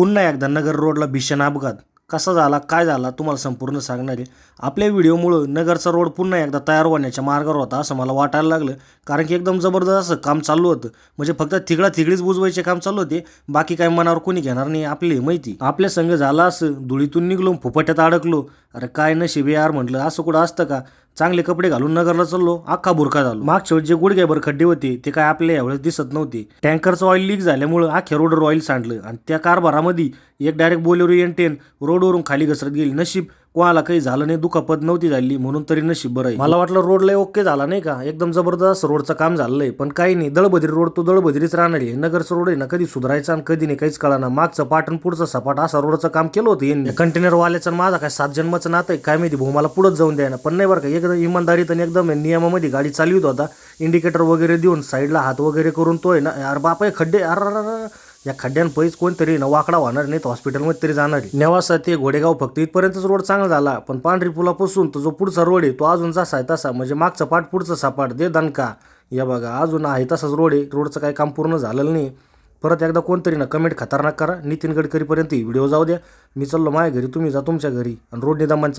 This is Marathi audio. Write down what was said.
पुन्हा एकदा नगर रोडला भीषण अपघात कसा झाला काय झाला तुम्हाला संपूर्ण सांगणार आहे. आपल्या व्हिडिओमुळं नगरचा रोड पुन्हा एकदा तयार होण्याच्या मार्गावर होता असं मला वाटायला लागलं, कारण की एकदम जबरदस्त असं काम चालू होतं. म्हणजे फक्त थिगडीच बुजवायचे काम चालू होते, बाकी काय मनावर कोणी घेणार नाही आपली माहिती. आपल्या संघ झाला असं धुळीतून निघलो फुफट्यात अडकलो. अरे काय नशीब यार म्हटलं, असं कुठं असतं का. चांगले कपडे घालून नगरला चाललो, अख्खा बुरखा झालो. मागच्या वेळेस जे गुडघ्याभर खड्डे होते ते काय आपल्या यावेळेस दिसत नव्हते. टँकरचं ऑइल लीक झाल्यामुळं अख्ख्या रोडवर ऑइल सांडलं आणि त्या कारभारामध्ये एक डायरेक्ट बोलेरो एन10 रोडवरून खाली घसरत गेली. नशीब कोणाला काही झालं नाही, दुखापत नव्हती झाली, म्हणून तरी नशीब बरं आहे. मला वाटलं रोडला ओके झाला नाही का, एकदम जबरदस्त रोडचं काम झालंय, पण काही नाही. दळबद्री रोड तो दळबद्रीच राहणार आहे. नगरचा रोड आहे ना, कधी सुधारायचा आणि कधी नाही काहीच कळाना. मागचं पाटण पुढचं सपाट असं रोडचं काम केलं होतं यांनी. कंटेनर वाल्याचं माझा काय 7 जन्माचं नातं आहे काय माहिती भाऊ, मला पुढंच जाऊन द्यायना. पण नाही बरं का, एकदम इमानदारीत आणि एकदम नियमामध्ये गाडी चालवित होता. इंडिकेटर वगैरे देऊन साईडला हात वगैरे करून तो आहे ना, यार बापा खड्डे अर या खड्ड्यांपैच कोणतरी ना वाकडा होणार नाही, तर हॉस्पिटलमध्ये तरी जाणार. नेवासा ते घोडेगाव फक्त इथपर्यंतच रोड चांगला झाला, पण पांढरी पुलापासून तो जो पुढचा रोड आहे तो अजून जसा आहे तसा, म्हणजे मागचा पाठ पुढचं सपाट दे दणका. या बघा अजून आहे तसाच रोड आहे, रोडचं काही काम पूर्ण झालेलं नाही. परत एकदा कोणतरी ना कमेंट खतरनाक करा. नितीन गडकरीपर्यंत ही व्हिडिओ जाऊ द्या. मी चाललो माझ्या घरी, तुम्ही जा तुमच्या घरी आणि रोड निदामान चालू.